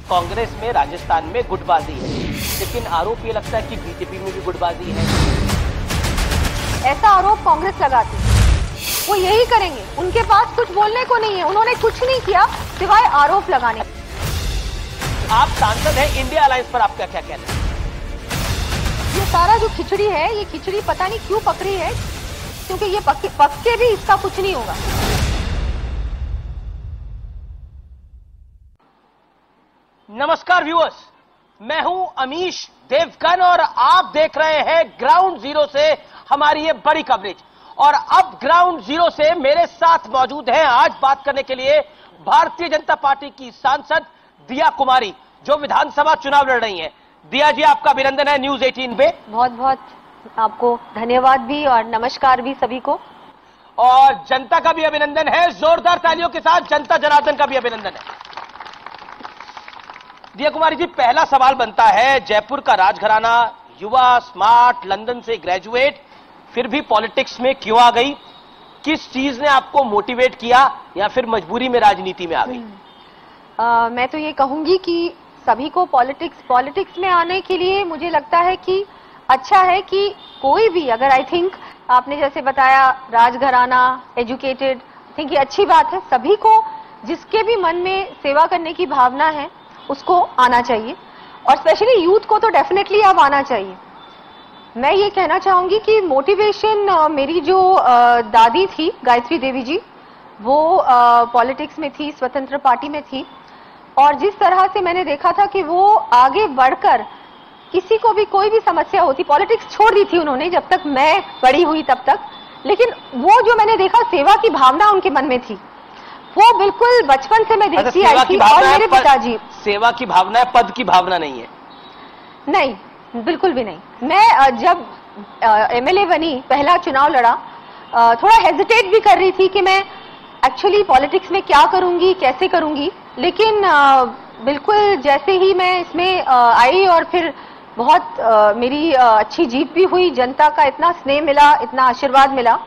कांग्रेस में राजस्थान में गुटबाजी है, लेकिन आरोप ये लगता है कि बीजेपी में भी गुटबाजी है। ऐसा आरोप कांग्रेस लगाती है, वो यही करेंगे, उनके पास कुछ बोलने को नहीं है, उन्होंने कुछ नहीं किया सिवाय आरोप लगाने। आप सांसद हैं, इंडिया अलायंस पर आपका क्या कहना है? ये सारा जो खिचड़ी है, ये खिचड़ी पता नहीं क्यों पकड़ी है, क्योंकि ये पक के भी इसका कुछ नहीं होगा। नमस्कार व्यूअर्स, मैं हूं अमीश देवगन और आप देख रहे हैं ग्राउंड जीरो से हमारी ये बड़ी कवरेज। और अब ग्राउंड जीरो से मेरे साथ मौजूद हैं आज बात करने के लिए भारतीय जनता पार्टी की सांसद दिया कुमारी, जो विधानसभा चुनाव लड़ रही हैं। दिया जी, आपका अभिनंदन है न्यूज 18 पे। बहुत बहुत आपको धन्यवाद भी और नमस्कार भी सभी को। और जनता का भी अभिनंदन है, जोरदार तालियों के साथ जनता जनार्दन का भी अभिनंदन है। दिया कुमारी जी, पहला सवाल बनता है, जयपुर का राजघराना, युवा, स्मार्ट, लंदन से ग्रेजुएट, फिर भी पॉलिटिक्स में क्यों आ गई? किस चीज ने आपको मोटिवेट किया या फिर मजबूरी में राजनीति में आ गई? मैं तो ये कहूंगी कि सभी को पॉलिटिक्स में आने के लिए मुझे लगता है कि अच्छा है कि कोई भी, अगर आई थिंक आपने जैसे बताया राजघराना, एजुकेटेड, आई थिंक ये अच्छी बात है। सभी को, जिसके भी मन में सेवा करने की भावना है, उसको आना चाहिए, और स्पेशली यूथ को तो डेफिनेटली अब आना चाहिए। मैं ये कहना चाहूंगी कि मोटिवेशन मेरी जो दादी थी गायत्री देवी जी, वो पॉलिटिक्स में थी, स्वतंत्र पार्टी में थी, और जिस तरह से मैंने देखा था कि वो आगे बढ़कर किसी को भी कोई भी समस्या होती, पॉलिटिक्स छोड़ दी थी उन्होंने जब तक मैं बड़ी हुई तब तक, लेकिन वो जो मैंने देखा सेवा की भावना उनके मन में थी, वो बिल्कुल बचपन से मैं देखती आई थी। और मेरे पिताजी, सेवा की भावना है, पद की भावना नहीं है? नहीं, बिल्कुल भी नहीं। मैं जब एमएलए बनी, पहला चुनाव लड़ा, थोड़ा हेजिटेट भी कर रही थी कि मैं एक्चुअली पॉलिटिक्स में क्या करूंगी, कैसे करूंगी, लेकिन बिल्कुल जैसे ही मैं इसमें आई और फिर बहुत मेरी अच्छी जीत भी हुई, जनता का इतना स्नेह मिला, इतना आशीर्वाद मिला,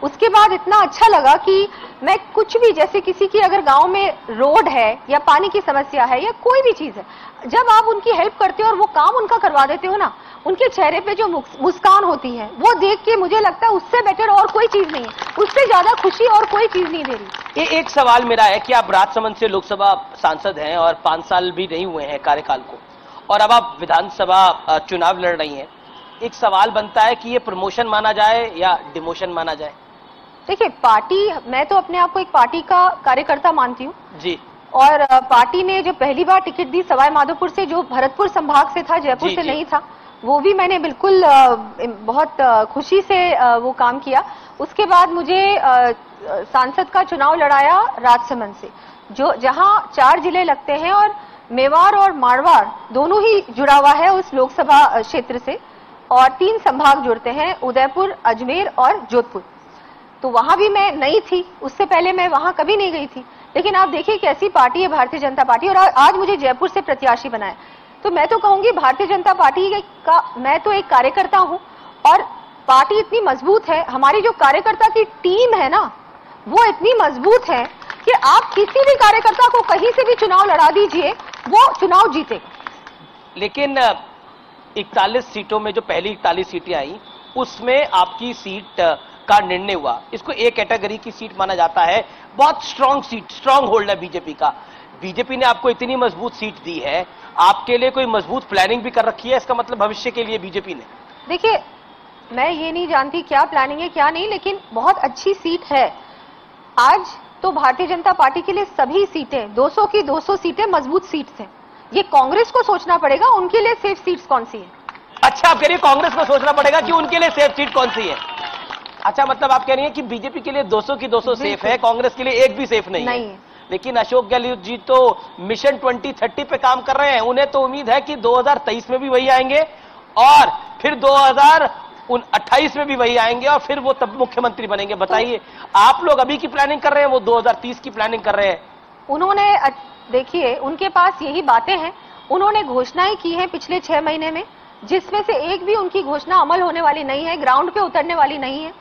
उसके बाद इतना अच्छा लगा कि मैं कुछ भी, जैसे किसी की अगर गांव में रोड है या पानी की समस्या है या कोई भी चीज है, जब आप उनकी हेल्प करते हो और वो काम उनका करवा देते हो ना, उनके चेहरे पे जो मुस्कान होती है, वो देख के मुझे लगता है उससे बेटर और कोई चीज नहीं है, उससे ज्यादा खुशी और कोई चीज नहीं दे रही। ये एक सवाल मेरा है कि आप राजसमंद से लोकसभा सांसद हैं और 5 साल भी नहीं हुए हैं कार्यकाल को, और अब आप विधानसभा चुनाव लड़ रही हैं। एक सवाल बनता है कि ये प्रमोशन माना जाए या डिमोशन माना जाए? देखिए, पार्टी, मैं तो अपने आप को एक पार्टी का कार्यकर्ता मानती हूँ जी, और पार्टी ने जो पहली बार टिकट दी सवाई माधोपुर से, जो भरतपुर संभाग से था, जयपुर से नहीं था, वो भी मैंने बिल्कुल बहुत खुशी से वो काम किया। उसके बाद मुझे सांसद का चुनाव लड़ाया राजसमंद से, जो जहां 4 जिले लगते हैं और मेवाड़ और मारवाड़ दोनों ही जुड़ा हुआ है उस लोकसभा क्षेत्र से, और 3 संभाग जुड़ते हैं, उदयपुर, अजमेर और जोधपुर। तो वहां भी मैं नई थी, उससे पहले मैं वहां कभी नहीं गई थी, लेकिन आप देखिए कैसी पार्टी है भारतीय जनता पार्टी, और आज मुझे जयपुर से प्रत्याशी बनाया। तो मैं तो कहूंगी भारतीय जनता पार्टी का मैं तो एक कार्यकर्ता हूं, और पार्टी इतनी मजबूत है, हमारी जो कार्यकर्ता की टीम है ना, वो इतनी मजबूत है कि आप किसी भी कार्यकर्ता को कहीं से भी चुनाव लड़ा दीजिए, वो चुनाव जीतेगा। लेकिन 41 सीटों में जो पहली 41 सीटें आई, उसमें आपकी सीट का निर्णय हुआ। इसको एक कैटेगरी की सीट माना जाता है, बहुत स्ट्रांग सीट, स्ट्रांग होल्ड है बीजेपी का। बीजेपी ने आपको इतनी मजबूत सीट दी है, आपके लिए कोई मजबूत प्लानिंग भी कर रखी है इसका मतलब भविष्य के लिए बीजेपी ने? देखिए, मैं ये नहीं जानती क्या प्लानिंग है क्या नहीं, लेकिन बहुत अच्छी सीट है। आज तो भारतीय जनता पार्टी के लिए सभी सीटें, 200 की 200 सीटें मजबूत सीट्स हैं। ये कांग्रेस को सोचना पड़ेगा उनके लिए सेफ सीट्स कौन सी है। अच्छा, आप कह रही है कांग्रेस को सोचना पड़ेगा कि उनके लिए सेफ सीट कौन सी है? अच्छा, मतलब आप कह रही हैं कि बीजेपी के लिए 200 की 200 सेफ है, कांग्रेस के लिए एक भी सेफ नहीं है। लेकिन अशोक गहलोत जी तो मिशन 2030 पे काम कर रहे हैं, उन्हें तो उम्मीद है कि 2023 में भी वही आएंगे और फिर 2028 में भी वही आएंगे और फिर वो तब मुख्यमंत्री बनेंगे। बताइए, आप लोग अभी की प्लानिंग कर रहे हैं, वो 2030 की प्लानिंग कर रहे हैं। उन्होंने, देखिए, उनके पास यही बातें हैं, उन्होंने घोषणाएं की हैं पिछले 6 महीने में, जिसमें से एक भी उनकी घोषणा अमल होने वाली नहीं है, ग्राउंड पे उतरने वाली नहीं है।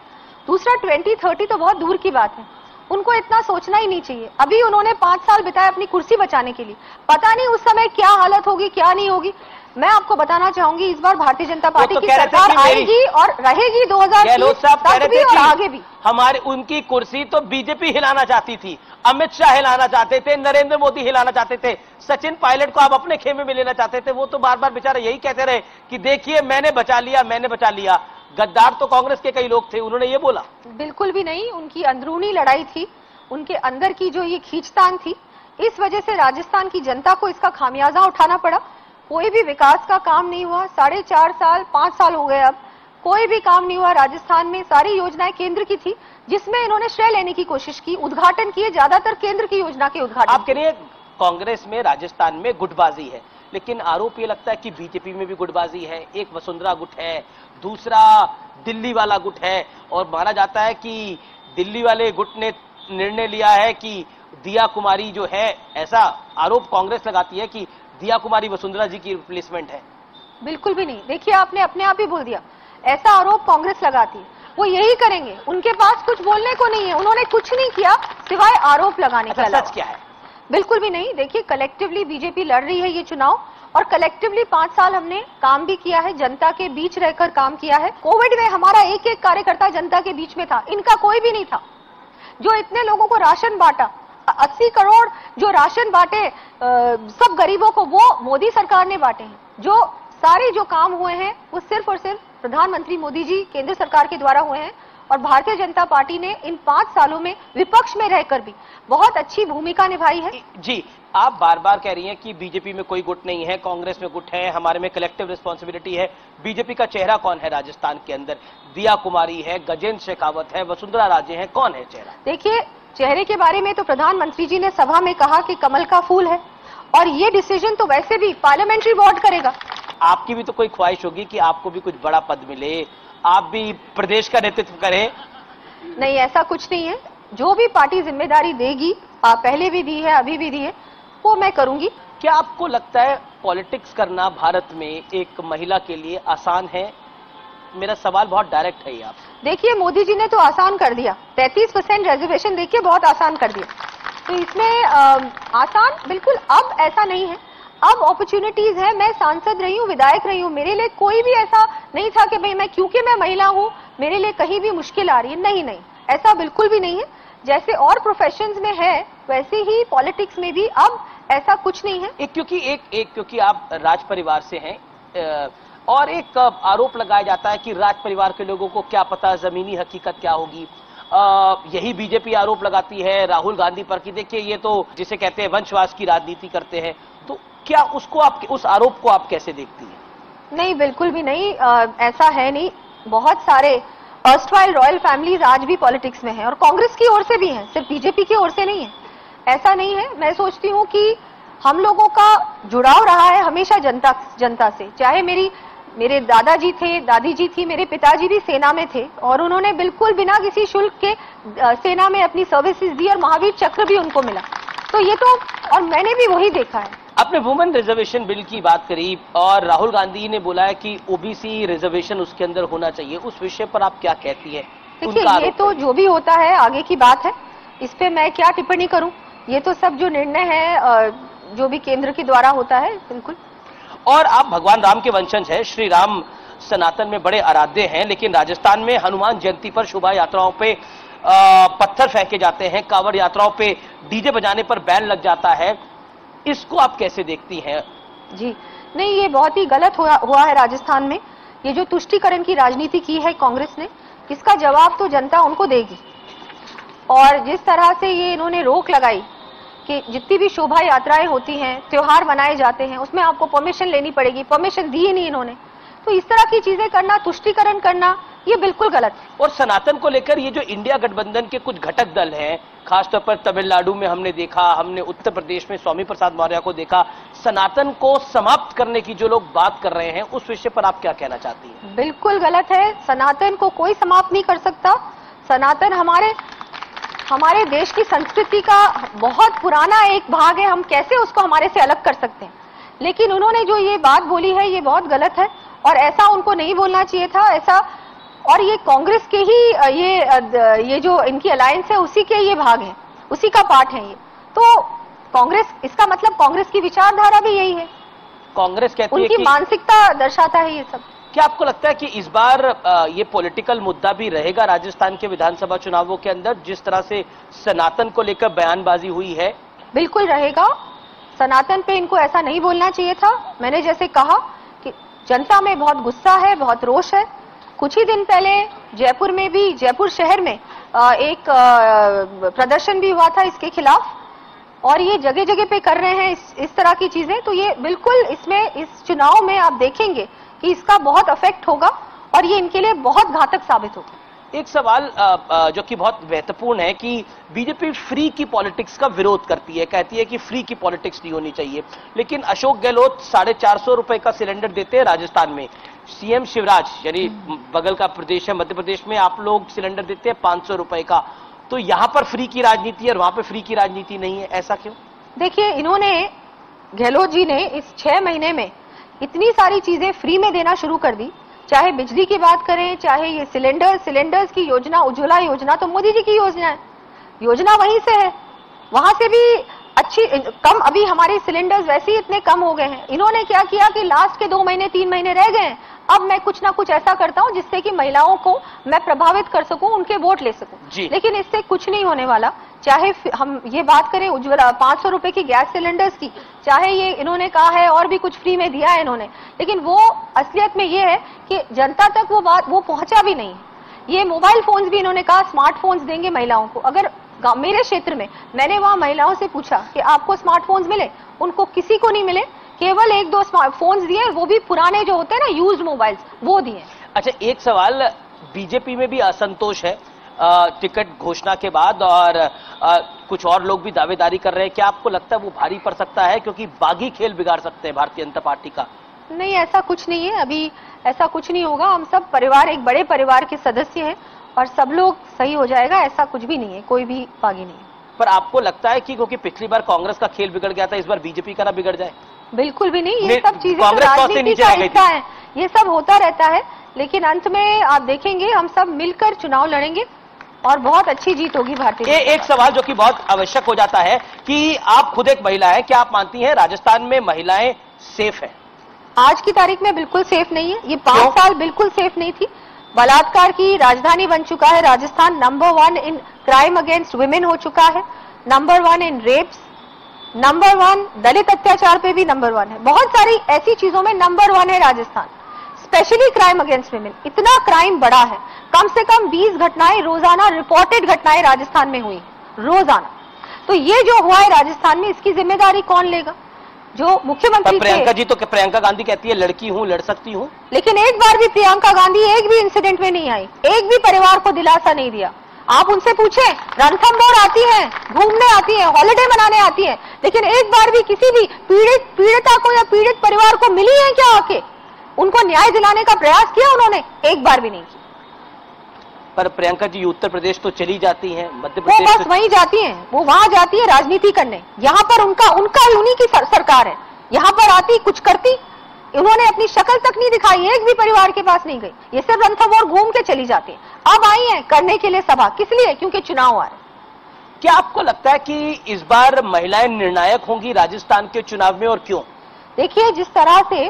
दूसरा, 2030 तो बहुत दूर की बात है। उनको इतना सोचना ही नहीं चाहिए। अभी उन्होंने 5 साल बिताए अपनी कुर्सी बचाने के लिए, पता नहीं उस समय क्या हालत होगी क्या नहीं होगी। मैं आपको बताना चाहूंगी इस बार भारतीय जनता पार्टी की सरकार आएगी और रहेगी 2030 तक भी और आगे भी। हमारी उनकी कुर्सी तो बीजेपी हिलाना चाहती थी, अमित शाह हिलाना चाहते थे, नरेंद्र मोदी हिलाना चाहते थे, सचिन पायलट को आप अपने खेमे में लेना चाहते थे। वो तो बार बार बेचारे यही कहते रहे कि देखिए मैंने बचा लिया, मैंने बचा लिया। गद्दार तो कांग्रेस के कई लोग थे, उन्होंने ये बोला? बिल्कुल भी नहीं, उनकी अंदरूनी लड़ाई थी, उनके अंदर की जो ये खींचतान थी, इस वजह से राजस्थान की जनता को इसका खामियाजा उठाना पड़ा। कोई भी विकास का काम नहीं हुआ, 4.5 साल 5 साल हो गए, अब कोई भी काम नहीं हुआ राजस्थान में। सारी योजनाएं केंद्र की थी, जिसमें इन्होंने श्रेय लेने की कोशिश की, उद्घाटन किए, ज्यादातर केंद्र की योजना के उद्घाटन। आप कह रही है कांग्रेस में राजस्थान में गुटबाजी है, लेकिन आरोप ये लगता है कि बीजेपी में भी गुटबाजी है। एक वसुंधरा गुट है, दूसरा दिल्ली वाला गुट है, और माना जाता है कि दिल्ली वाले गुट ने निर्णय लिया है कि दिया कुमारी जो है, ऐसा आरोप कांग्रेस लगाती है कि दिया कुमारी वसुंधरा जी की रिप्लेसमेंट है। बिल्कुल भी नहीं, देखिए आपने अपने आप ही बोल दिया, ऐसा आरोप कांग्रेस लगाती है, वो यही करेंगे, उनके पास कुछ बोलने को नहीं है, उन्होंने कुछ नहीं किया सिवाय आरोप लगाने का। सच क्या है? बिल्कुल भी नहीं। देखिए कलेक्टिवली बीजेपी लड़ रही है ये चुनाव, और कलेक्टिवली 5 साल हमने काम भी किया है, जनता के बीच रहकर काम किया है। कोविड में हमारा एक एक कार्यकर्ता जनता के बीच में था, इनका कोई भी नहीं था। जो इतने लोगों को राशन बांटा, 80 करोड़ जो राशन बांटे सब गरीबों को, वो मोदी सरकार ने बांटे हैं। जो सारे जो काम हुए हैं वो सिर्फ और सिर्फ प्रधानमंत्री मोदी जी केंद्र सरकार के द्वारा हुए हैं, और भारतीय जनता पार्टी ने इन 5 सालों में विपक्ष में रहकर भी बहुत अच्छी भूमिका निभाई है। जी, आप बार बार कह रही हैं कि बीजेपी में कोई गुट नहीं है, कांग्रेस में गुट है, हमारे में कलेक्टिव रिस्पॉन्सिबिलिटी है। बीजेपी का चेहरा कौन है राजस्थान के अंदर? दिया कुमारी है, गजेंद्र शेखावत है, वसुंधरा राजे है, कौन है चेहरा? देखिए चेहरे के बारे में तो प्रधानमंत्री जी ने सभा में कहा कि कमल का फूल है, और ये डिसीजन तो वैसे भी पार्लियामेंट्री बोर्ड करेगा। आपकी भी तो कोई ख्वाहिश होगी कि आपको भी कुछ बड़ा पद मिले, आप भी प्रदेश का नेतृत्व करें? नहीं, ऐसा कुछ नहीं है। जो भी पार्टी जिम्मेदारी देगी, पहले भी दी है अभी भी दी है, वो मैं करूंगी। क्या आपको लगता है पॉलिटिक्स करना भारत में एक महिला के लिए आसान है? मेरा सवाल बहुत डायरेक्ट है। आप देखिए मोदी जी ने तो आसान कर दिया, 33% रिजर्वेशन देखिए बहुत आसान कर दिया, तो इसमें आसान बिल्कुल अब ऐसा नहीं है। अब अपॉर्चुनिटीज है। मैं सांसद रही हूँ, विधायक रही हूँ, मेरे लिए कोई भी ऐसा नहीं था कि भाई मैं क्योंकि मैं महिला हूँ मेरे लिए कहीं भी मुश्किल आ रही है। नहीं नहीं, ऐसा बिल्कुल भी नहीं है। जैसे और प्रोफेशंस में है वैसे ही पॉलिटिक्स में भी अब ऐसा कुछ नहीं है। क्योंकि आप राज परिवार से हैं, और एक आरोप लगाया जाता है कि राज परिवार के लोगों को क्या पता जमीनी हकीकत क्या होगी। यही बीजेपी आरोप लगाती है राहुल गांधी पर कि देखिए ये तो जिसे कहते हैं वंशवाद की राजनीति करते हैं। तो क्या उसको आप, उस आरोप को आप कैसे देखती हैं? नहीं, बिल्कुल भी नहीं, ऐसा है नहीं। बहुत सारे अर्स्टवाइल रॉयल फैमिलीज आज भी पॉलिटिक्स में हैं, और कांग्रेस की ओर से भी हैं, सिर्फ बीजेपी की ओर से नहीं है। ऐसा नहीं है। मैं सोचती हूँ कि हम लोगों का जुड़ाव रहा है हमेशा जनता से। चाहे मेरे दादाजी थे, दादी जी थी, मेरे पिताजी भी सेना में थे, और उन्होंने बिल्कुल बिना किसी शुल्क के सेना में अपनी सर्विसेज दी, और महावीर चक्र भी उनको मिला। तो ये तो, और मैंने भी वही देखा है। आपने वुमेन रिजर्वेशन बिल की बात करी, और राहुल गांधी ने बोला है कि ओबीसी रिजर्वेशन उसके अंदर होना चाहिए। उस विषय पर आप क्या कहती है? देखिए ये तो जो भी होता है आगे की बात है, इस पे मैं क्या टिप्पणी करूं। ये तो सब जो निर्णय है जो भी केंद्र के द्वारा होता है। बिल्कुल। और आप भगवान राम के वंशज हैं, श्री राम सनातन में बड़े आराध्य हैं, लेकिन राजस्थान में हनुमान जयंती पर शोभा यात्राओं पे पत्थर फेंके जाते हैं, कांवड़ यात्राओं पे डीजे बजाने पर बैन लग जाता है। इसको आप कैसे देखती हैं? जी नहीं, ये बहुत ही गलत हुआ है राजस्थान में। ये जो तुष्टीकरण की राजनीति की है कांग्रेस ने, इसका जवाब तो जनता उनको देगी। और जिस तरह से ये इन्होंने रोक लगाई कि जितनी भी शोभा यात्राएं होती हैं, त्योहार मनाए जाते हैं, उसमें आपको परमिशन लेनी पड़ेगी, परमिशन दी ही नहीं इन्होंने। तो इस तरह की चीजें करना, तुष्टीकरण करना, ये बिल्कुल गलत है। और सनातन को लेकर ये जो इंडिया गठबंधन के कुछ घटक दल हैं, खासतौर पर तमिलनाडु में हमने देखा, हमने उत्तर प्रदेश में स्वामी प्रसाद मौर्य को देखा, सनातन को समाप्त करने की जो लोग बात कर रहे हैं, उस विषय पर आप क्या कहना चाहती हैं? बिल्कुल गलत है। सनातन को कोई समाप्त नहीं कर सकता। सनातन हमारे देश की संस्कृति का बहुत पुराना एक भाग है। हम कैसे उसको हमारे से अलग कर सकते हैं? लेकिन उन्होंने जो ये बात बोली है ये बहुत गलत है, और ऐसा उनको नहीं बोलना चाहिए था। ऐसा और ये कांग्रेस के ही ये जो इनकी अलायंस है उसी के ये भाग है, उसी का पार्ट है ये। तो कांग्रेस, इसका मतलब कांग्रेस की विचारधारा भी यही है, कांग्रेस कहती है उनकी कि मानसिकता दर्शाता है ये सब। क्या आपको लगता है कि इस बार ये पॉलिटिकल मुद्दा भी रहेगा राजस्थान के विधानसभा चुनावों के अंदर, जिस तरह से सनातन को लेकर बयानबाजी हुई है? बिल्कुल रहेगा। सनातन पे इनको ऐसा नहीं बोलना चाहिए था। मैंने जैसे कहा कि जनता में बहुत गुस्सा है, बहुत रोष है। कुछ ही दिन पहले जयपुर में भी, जयपुर शहर में एक प्रदर्शन भी हुआ था इसके खिलाफ, और ये जगह जगह पे कर रहे हैं इस तरह की चीजें। तो ये बिल्कुल इसमें, इस चुनाव में आप देखेंगे कि इसका बहुत इफेक्ट होगा और ये इनके लिए बहुत घातक साबित होगा। एक सवाल जो कि बहुत महत्वपूर्ण है कि बीजेपी फ्री की पॉलिटिक्स का विरोध करती है, कहती है कि फ्री की पॉलिटिक्स नहीं होनी चाहिए, लेकिन अशोक गहलोत 450 रुपए का सिलेंडर देते हैं राजस्थान में। सीएम शिवराज, यानी बगल का प्रदेश है मध्य प्रदेश में, आप लोग सिलेंडर देते हैं 500 रुपए का। तो यहां पर फ्री की राजनीति है और वहां पर फ्री की राजनीति नहीं है, ऐसा क्यों? देखिए, इन्होंने, गहलोत जी ने इस 6 महीने में इतनी सारी चीजें फ्री में देना शुरू कर दी। चाहे बिजली की बात करें, चाहे ये सिलेंडर्स की योजना, उज्ज्वला योजना तो मोदी जी की योजना है, योजना वहीं से है, वहां से भी अच्छी कम। अभी हमारे सिलेंडर्स वैसे ही इतने कम हो गए हैं। इन्होंने क्या किया कि लास्ट के 2 महीने 3 महीने रह गए, अब मैं कुछ ना कुछ ऐसा करता हूं जिससे कि महिलाओं को मैं प्रभावित कर सकूं, उनके वोट ले सकूं। लेकिन इससे कुछ नहीं होने वाला। चाहे हम ये बात करें उज्ज्वला 500 रुपए की गैस सिलेंडर्स की, चाहे ये इन्होंने कहा है और भी कुछ फ्री में दिया है इन्होंने, लेकिन वो असलियत में ये है कि जनता तक वो पहुंचा भी नहीं है। ये मोबाइल फोन्स भी इन्होंने कहा स्मार्टफोन्स देंगे महिलाओं को। अगर मेरे क्षेत्र में मैंने वहां महिलाओं से पूछा कि आपको स्मार्टफोन्स मिले, उनको किसी को नहीं मिले, केवल 1-2 स्मार्टफोन्स दिए, वो भी पुराने जो होते हैं ना, यूज्ड मोबाइल्स, वो दिए। अच्छा, एक सवाल, बीजेपी में भी असंतोष है टिकट घोषणा के बाद, और कुछ और लोग भी दावेदारी कर रहे हैं। क्या आपको लगता है वो भारी पड़ सकता है, क्योंकि बागी खेल बिगाड़ सकते हैं भारतीय जनता पार्टी का? नहीं, ऐसा कुछ नहीं है, अभी ऐसा कुछ नहीं होगा। हम सब परिवार, एक बड़े परिवार के सदस्य हैं और सब लोग सही हो जाएगा, ऐसा कुछ भी नहीं है, कोई भी बागी नहीं है। पर आपको लगता है कि क्योंकि पिछली बार कांग्रेस का खेल बिगड़ गया था, इस बार बीजेपी का ना बिगड़ जाए? बिल्कुल भी नहीं, ये सब चीजें तो राजनीति का हिस्सा है, ये सब होता रहता है। लेकिन अंत में आप देखेंगे हम सब मिलकर चुनाव लड़ेंगे और बहुत अच्छी जीत होगी भारतीय। एक सवाल जो कि बहुत आवश्यक हो जाता है कि आप खुद एक महिला है, क्या आप मानती हैं राजस्थान में महिलाएं सेफ है? आज की तारीख में बिल्कुल सेफ नहीं है। ये 5 साल बिल्कुल सेफ नहीं थी। बलात्कार की राजधानी बन चुका है Rajasthan. Number 1 in crime against women हो चुका है, नंबर 1 इन रेप्स, नंबर 1 दलित अत्याचार पे भी नंबर 1 है। बहुत सारी ऐसी चीजों में नंबर 1 है Rajasthan, specially crime against women. इतना क्राइम बढ़ा है, कम से कम 20 घटनाएं रोजाना, रिपोर्टेड घटनाएं राजस्थान में हुई रोजाना। तो ये जो हुआ है राजस्थान में, इसकी जिम्मेदारी कौन लेगा? जो मुख्यमंत्री प्रियंका जी, तो प्रियंका गांधी कहती है लड़की हूं, लड़ सकती हूं, लेकिन एक बार भी प्रियंका गांधी एक भी इंसिडेंट में नहीं आई, एक भी परिवार को दिलासा नहीं दिया। आप उनसे पूछें, रणथंभौर आती हैं, घूमने आती हैं, हॉलिडे मनाने आती हैं, लेकिन एक बार भी किसी भी पीड़िता को या पीड़ित परिवार को मिली है क्या आके? उनको न्याय दिलाने का प्रयास किया उन्होंने? एक बार भी नहीं किया। पर प्रियंका जी उत्तर प्रदेश तो चली जाती हैं, मध्य प्रदेश वो बस वहीं जाती हैं, वो वहां जाती है राजनीति करने। यहाँ पर उनका उन्हीं की सरकार है, यहाँ पर आती कुछ करती, उन्होंने अपनी शक्ल तक नहीं दिखाई, एक भी परिवार के पास नहीं गई। ये सब रणथंभौर घूम के चली जाती है। अब आई है करने के लिए सभा, किस लिए? क्योंकि चुनाव आ रहे। क्या आपको लगता है कि इस बार महिलाएं निर्णायक होंगी राजस्थान के चुनाव में, और क्यों? देखिए, जिस तरह से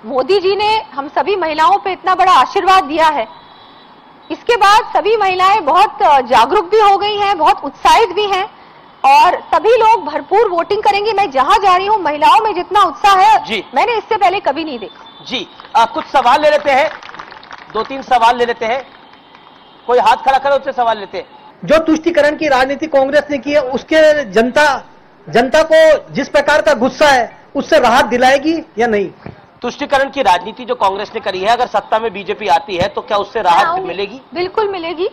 मोदी जी ने हम सभी महिलाओं पे इतना बड़ा आशीर्वाद दिया है, इसके बाद सभी महिलाएं बहुत जागरूक भी हो गई हैं, बहुत उत्साहित भी हैं, और सभी लोग भरपूर वोटिंग करेंगे। मैं जहां जा रही हूं, महिलाओं में जितना उत्साह है मैंने इससे पहले कभी नहीं देखा। जी, कुछ सवाल ले लेते हैं, 2-3 सवाल ले लेते हैं। कोई हाथ खड़ा करे उससे सवाल लेते हैं। जो तुष्टीकरण की राजनीति कांग्रेस ने की है, उसके जनता को जिस प्रकार का गुस्सा है, उससे राहत दिलाएगी या नहीं? तुष्टीकरण की राजनीति जो कांग्रेस ने करी है, अगर सत्ता में बीजेपी आती है तो क्या उससे राहत मिलेगी? बिल्कुल मिलेगी।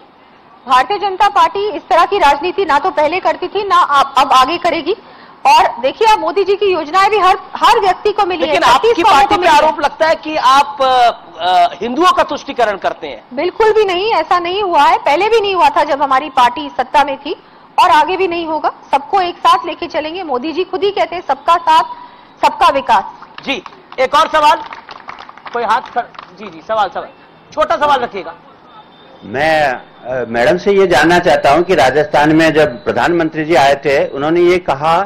भारतीय जनता पार्टी इस तरह की राजनीति ना तो पहले करती थी, ना अब आगे करेगी। और देखिए, आप मोदी जी की योजनाएं भी हर व्यक्ति को मिली है। लेकिन आपकी पार्टी पे आरोप लगता है कि आप हिंदुओं का तुष्टीकरण करते हैं। बिल्कुल भी नहीं, ऐसा नहीं हुआ है, पहले भी नहीं हुआ था जब हमारी पार्टी सत्ता में थी, और आगे भी नहीं होगा। सबको एक साथ लेके चलेंगे। मोदी जी खुद ही कहते हैं सबका साथ सबका विकास। जी, एक और सवाल, कोई हाथ जी, सवाल छोटा सवाल रखिएगा। मैं मैडम से ये जानना चाहता हूं कि राजस्थान में जब प्रधानमंत्री जी आए थे, उन्होंने ये कहा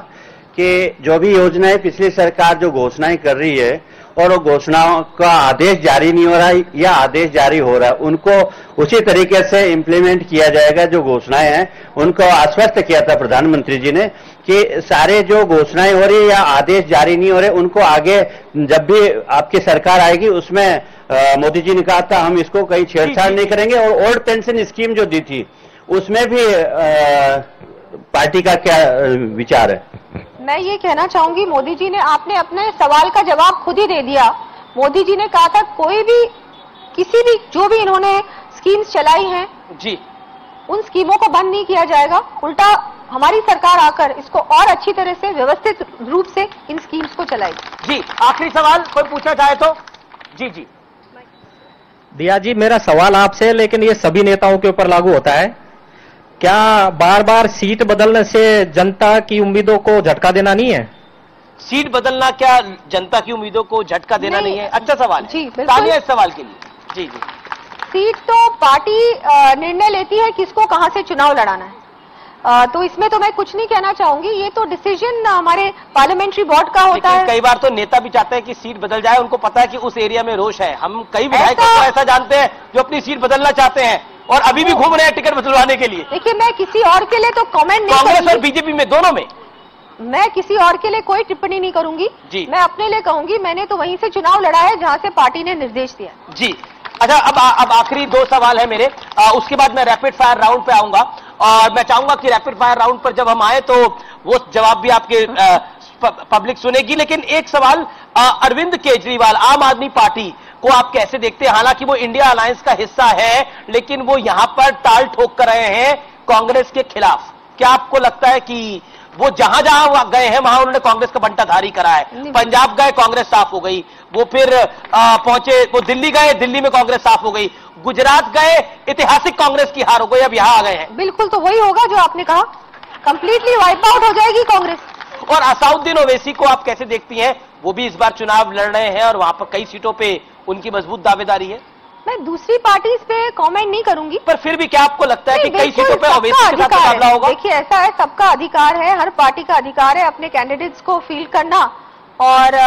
कि जो भी योजनाएं पिछली सरकार जो घोषणाएं कर रही है और वो घोषणाओं का आदेश जारी नहीं हो रहा है या आदेश जारी हो रहा है, उनको उसी तरीके से इम्प्लीमेंट किया जाएगा। जो घोषणाएं हैं उनको आश्वस्त किया था प्रधानमंत्री जी ने कि सारे जो घोषणाएं हो रही है या आदेश जारी नहीं हो रहे, उनको आगे जब भी आपकी सरकार आएगी उसमें मोदी जी ने कहा था हम इसको कहीं छेड़छाड़ नहीं करेंगे। और ओल्ड पेंशन स्कीम जो दी थी उसमें भी पार्टी का क्या विचार है? मैं ये कहना चाहूंगी, मोदी जी ने, आपने अपने सवाल का जवाब खुद ही दे दिया। मोदी जी ने कहा था कोई भी, किसी भी, जो भी इन्होंने स्कीम्स चलाई हैं जी, उन स्कीमों को बंद नहीं किया जाएगा। उल्टा हमारी सरकार आकर इसको और अच्छी तरह से व्यवस्थित रूप से इन स्कीम्स को चलाएगी। जी, आखिरी सवाल कोई पूछना चाहे तो? जी जी दिया जी, मेरा सवाल आपसे, लेकिन ये सभी नेताओं के ऊपर लागू होता है। क्या बार बार सीट बदलने से जनता की उम्मीदों को झटका देना नहीं है? सीट बदलना क्या जनता की उम्मीदों को झटका देना नहीं है? अच्छा सवाल है। जी, बिल्कुल। तालियां इस सवाल के लिए। जी जी, सीट तो पार्टी निर्णय लेती है किसको कहां से चुनाव लड़ाना है, तो इसमें तो मैं कुछ नहीं कहना चाहूंगी। ये तो डिसीजन हमारे पार्लियामेंट्री बोर्ड का होता है। कई बार तो नेता भी चाहते हैं कि सीट बदल जाए, उनको पता है कि उस एरिया में रोष है। हम कई विधायकों को ऐसा जानते हैं जो अपनी सीट बदलना चाहते हैं और अभी भी घूम रहे हैं टिकट बदलवाने के लिए। देखिए, मैं किसी और के लिए तो कमेंट नहीं कांग्रेस करूंगी, और बीजेपी में, दोनों में मैं किसी और के लिए कोई टिप्पणी नहीं करूंगी जी। मैं अपने लिए कहूंगी, मैंने तो वहीं से चुनाव लड़ा है जहां से पार्टी ने निर्देश दिया जी। अच्छा, अब आखिरी दो सवाल है मेरे, उसके बाद मैं रैपिड फायर राउंड पे आऊंगा। और मैं चाहूंगा कि रैपिड फायर राउंड पर जब हम आए तो वो जवाब भी आपके पब्लिक सुनेगी। लेकिन एक सवाल, अरविंद केजरीवाल, आम आदमी पार्टी को आप कैसे देखते हैं? हालांकि वो इंडिया अलायंस का हिस्सा है, लेकिन वो यहां पर टाल ठोक कर रहे हैं कांग्रेस के खिलाफ। क्या आपको लगता है कि वो जहां जहां गए हैं वहां उन्होंने कांग्रेस का बंटाधारी करा है? पंजाब गए, कांग्रेस साफ हो गई। वो फिर पहुंचे, वो दिल्ली गए, दिल्ली में कांग्रेस साफ हो गई। गुजरात गए, ऐतिहासिक कांग्रेस की हार हो गई, अब यहां आ गए हैं। बिल्कुल, तो वही होगा जो आपने कहा, कंप्लीटली वाइप आउट हो जाएगी कांग्रेस। और असाउद्दीन ओवैसी को आप कैसे देखती हैं? वो भी इस बार चुनाव लड़ रहे हैं और वहां पर कई सीटों पे उनकी मजबूत दावेदारी है। मैं दूसरी पार्टी पे कमेंट नहीं करूंगी, पर फिर भी क्या आपको लगता है कि कई सीटों पे ओवैसी के साथ मुकाबला होगा? देखिए, ऐसा है, सबका अधिकार है, हर पार्टी का अधिकार है अपने कैंडिडेट्स को फील्ड करना, और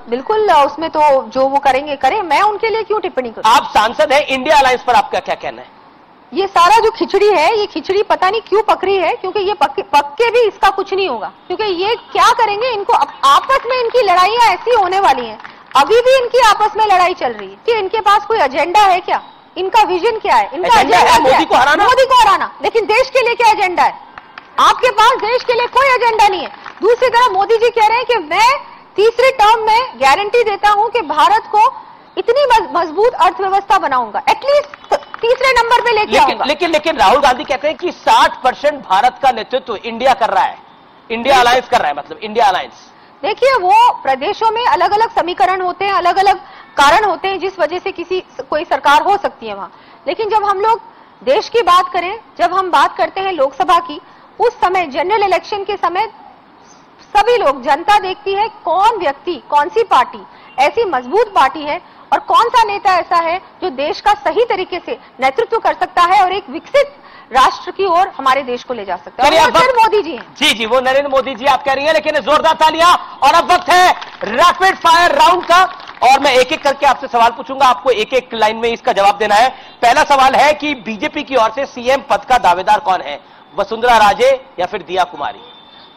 बिल्कुल उसमें तो जो वो करेंगे करें, मैं उनके लिए क्यों टिप्पणी करूं? आप सांसद हैं, इंडिया अलायंस पर आपका क्या कहना है? ये सारा जो खिचड़ी है, ये खिचड़ी पता नहीं क्यों पकड़ी है, क्योंकि ये पक्के भी इसका कुछ नहीं होगा। क्योंकि ये क्या करेंगे, इनको आपस में इनकी लड़ाइयां ऐसी होने वाली हैं। अभी भी इनकी आपस में लड़ाई चल रही है कि इनके पास कोई एजेंडा है क्या, इनका विजन क्या है, इनका एजेंडा है मोदी को हराना। मोदी को हराना, लेकिन देश के लिए क्या एजेंडा है? आपके पास देश के लिए कोई एजेंडा नहीं है। दूसरी तरफ मोदी जी कह रहे हैं कि मैं तीसरे टर्म में गारंटी देता हूं कि भारत को इतनी मजबूत अर्थव्यवस्था बनाऊंगा, एटलीस्ट तीसरे नंबर पे लेके आऊंगा। लेकिन राहुल गांधी कहते हैं कि 60% भारत का नेतृत्व इंडिया कर रहा है, इंडिया अलायंस कर रहा है, मतलब इंडिया अलायंस। देखिए, वो प्रदेशों में अलग अलग समीकरण होते हैं, अलग अलग कारण होते हैं जिस वजह से कोई सरकार हो सकती है वहां। लेकिन जब हम लोग देश की बात करें, जब हम बात करते हैं लोकसभा की, उस समय जनरल इलेक्शन के समय सभी लोग, जनता देखती है कौन व्यक्ति, कौन सी पार्टी ऐसी मजबूत पार्टी है और कौन सा नेता ऐसा है जो देश का सही तरीके से नेतृत्व कर सकता है और एक विकसित राष्ट्र की ओर हमारे देश को ले जा सकता है। और फिर मोदी जी हैं। जी जी, वो नरेंद्र मोदी जी आप कह रही हैं, लेकिन जोरदार तालियां। और अब वक्त है रैपिड फायर राउंड का, और मैं एक एक करके आपसे सवाल पूछूंगा, आपको एक एक लाइन में इसका जवाब देना है। पहला सवाल है कि बीजेपी की ओर से सीएम पद का दावेदार कौन है, वसुंधरा राजे या फिर दिया कुमारी?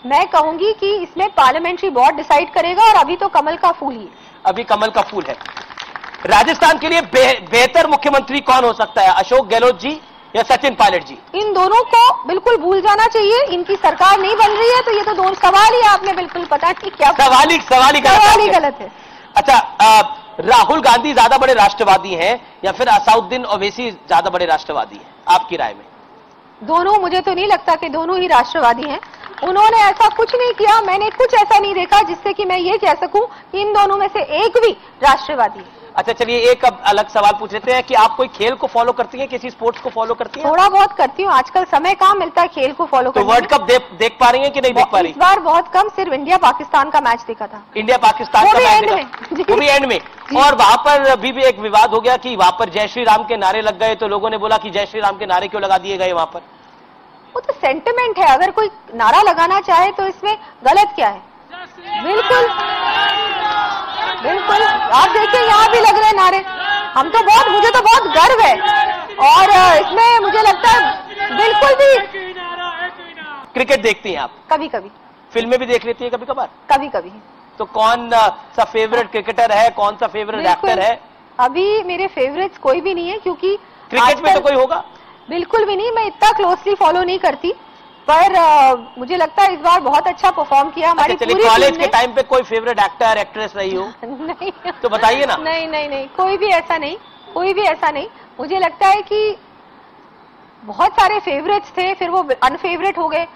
मैं कहूंगी कि इसमें पार्लियामेंट्री बोर्ड डिसाइड करेगा, और अभी तो कमल का फूल ही है। अभी कमल का फूल है। राजस्थान के लिए बेहतर मुख्यमंत्री कौन हो सकता है, अशोक गहलोत जी या सचिन पायलट जी? इन दोनों को बिल्कुल भूल जाना चाहिए, इनकी सरकार नहीं बन रही है, तो ये तो दोनों सवाल ही आपने बिल्कुल पता कि क्या सवाल ही गलत है। अच्छा, राहुल गांधी ज्यादा बड़े राष्ट्रवादी हैं या फिर असाउद्दीन ओवैसी ज्यादा बड़े राष्ट्रवादी हैं आपकी राय में? दोनों, मुझे तो नहीं लगता कि दोनों ही राष्ट्रवादी हैं। उन्होंने ऐसा कुछ नहीं किया, मैंने कुछ ऐसा नहीं देखा जिससे कि मैं ये कह सकूं कि इन दोनों में से एक भी राष्ट्रवादी है। अच्छा चलिए, एक अब अलग सवाल पूछ लेते हैं कि आप कोई खेल को फॉलो करती हैं, किसी स्पोर्ट्स को फॉलो करती हैं? थोड़ा बहुत करती हूँ, आजकल समय कहाँ मिलता है खेल को फॉलो तो करने वर्ल्ड कप देख पा रही हैं कि नहीं देख पा रही? इस बार बहुत कम, सिर्फ इंडिया पाकिस्तान का मैच देखा था। इंडिया पाकिस्तान का मैच देखा, वो भी एंड में। और वहां पर अभी भी एक विवाद हो गया कि वहां पर जय श्री राम के नारे लग गए, तो लोगों ने बोला कि जय श्री राम के नारे क्यों लगा दिए गए वहां पर? वो तो सेंटिमेंट है, अगर कोई नारा लगाना चाहे तो इसमें गलत क्या है? बिल्कुल बिल्कुल, आप देखिए यहाँ भी लग रहे हैं नारे। मुझे तो बहुत गर्व है, और इसमें मुझे लगता है बिल्कुल भी। क्रिकेट देखती हैं आप? कभी कभी। फिल्में भी देख लेती है कभी कभार? कभी कभी। तो कौन सा फेवरेट क्रिकेटर है, कौन सा फेवरेट एक्टर है? अभी मेरे फेवरेट्स कोई भी नहीं है, क्योंकि क्रिकेट में तो कोई होगा? बिल्कुल भी नहीं, मैं इतना क्लोजली फॉलो नहीं करती, पर मुझे लगता है इस बार बहुत अच्छा परफॉर्म किया हमारी पूरी टीम ने। कॉलेज के टाइम पे कोई फेवरेट एक्टर एक्ट्रेस रही हो? नहीं तो बताइए ना। नहीं, कोई भी ऐसा नहीं। मुझे लगता है कि बहुत सारे फेवरेट्स थे, फिर वो अनफेवरेट हो गए,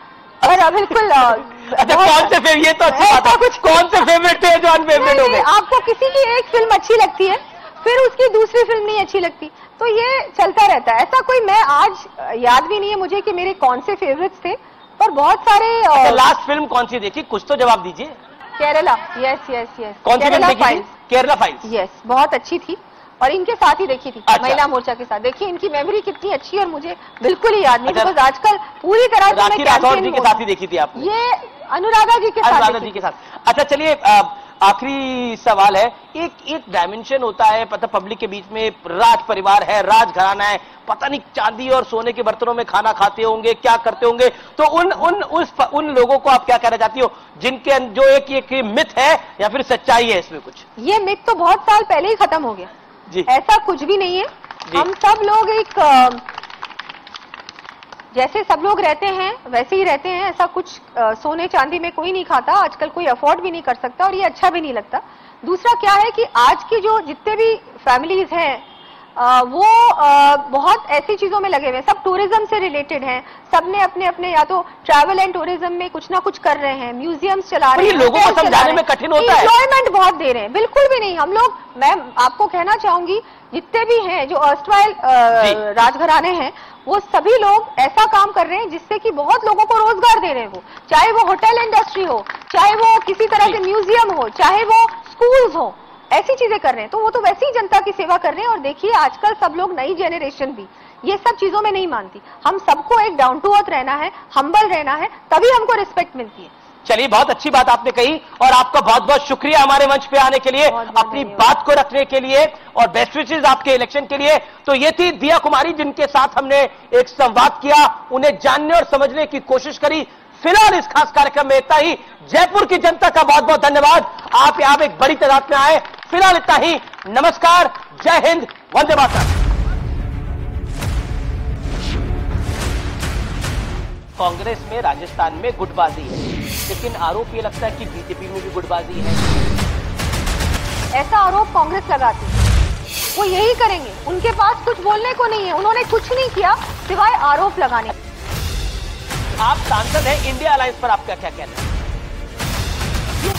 और बिल्कुल अच्छा, कौन से फेवरेट? ये तो अच्छी बात है, कुछ कौन से फेवरेट थे जो अनफेवरेट हो गए? आपको किसी की एक फिल्म अच्छी लगती है, फिर उसकी दूसरी फिल्म नहीं अच्छी लगती, तो ये चलता रहता है। ऐसा कोई, मैं आज याद भी नहीं है मुझे कि मेरे कौन से फेवरेट्स थे, पर बहुत सारे। लास्ट फिल्म कौन सी देखी, कुछ तो जवाब दीजिए। केरला, यस। कौन सी फिल्म देखी? केरला फाइल्स। यस, बहुत अच्छी थी, और इनके साथ ही देखी थी। अच्छा। महिला मोर्चा के साथ। देखिए इनकी मेमोरी कितनी अच्छी है, और मुझे बिल्कुल ही याद नहीं, बिकॉज आजकल पूरी तरह से राखी राठौर जी के साथ ही देखी थी आपने? ये अनुराधा जी के साथ। अच्छा चलिए, आखिरी सवाल है। एक डायमेंशन होता है, पता पब्लिक के बीच में, राज परिवार है, राजघराना है, पता नहीं चांदी और सोने के बर्तनों में खाना खाते होंगे, क्या करते होंगे, तो उन लोगों को आप क्या कहना चाहती हो, जिनके जो एक मिथ है या फिर सच्चाई है इसमें कुछ? ये मिथ तो बहुत साल पहले ही खत्म हो गया जी। ऐसा कुछ भी नहीं है। हम सब लोग जैसे सब लोग रहते हैं वैसे ही रहते हैं, ऐसा कुछ सोने चांदी में कोई नहीं खाता, आजकल कोई अफोर्ड भी नहीं कर सकता, और ये अच्छा भी नहीं लगता। दूसरा क्या है कि आज की जो जितने भी फैमिलीज हैं वो बहुत ऐसी चीजों में लगे हुए हैं, सब टूरिज्म से रिलेटेड हैं, सबने अपने अपने या तो ट्रैवल एंड टूरिज्म में कुछ ना कुछ कर रहे हैं, म्यूजियम्स चला रहे हैं, लोगों को समझाने में कठिन होता है, एम्प्लॉयमेंट बहुत दे रहे हैं। बिल्कुल भी नहीं, हम लोग, मैं आपको कहना चाहूंगी, जितने भी हैं जो अर्स्टवाइल राजघराने हैं, वो सभी लोग ऐसा काम कर रहे हैं जिससे कि बहुत लोगों को रोजगार दे रहे हैं, वो चाहे वो होटल इंडस्ट्री हो, चाहे वो किसी तरह के म्यूजियम हो, चाहे वो स्कूल्स हो, ऐसी चीजें कर रहे हैं। तो वो तो वैसे ही जनता की सेवा कर रहे हैं। और देखिए आजकल सब लोग, नई जेनरेशन भी ये सब चीजों में नहीं मानती। हम सबको एक डाउन टू अर्थ रहना है, हम्बल रहना है, तभी हमको रिस्पेक्ट मिलती है। चलिए, बहुत अच्छी बात आपने कही, और आपका बहुत बहुत शुक्रिया हमारे मंच पे आने के लिए, अपनी बात को रखने के लिए, और बेस्ट विशेस आपके इलेक्शन के लिए। तो ये थी दिया कुमारी, जिनके साथ हमने एक संवाद किया, उन्हें जानने और समझने की कोशिश करी। फिलहाल इस खास कार्यक्रम में इतना ही। जयपुर की जनता का बहुत बहुत धन्यवाद, आप यहां एक बड़ी तादाद में आए। फिलहाल इतना ही, नमस्कार, जय हिंद, वंदे मातरम। कांग्रेस में राजस्थान में गुटबाजी है, लेकिन आरोप ये लगता है कि बीजेपी में भी गुटबाजी है। ऐसा आरोप कांग्रेस लगाती है, वो यही करेंगे, उनके पास कुछ बोलने को नहीं है, उन्होंने कुछ नहीं किया सिवाय आरोप लगाने। आप सांसद हैं, इंडिया अलायंस पर आपका क्या कहना है? ये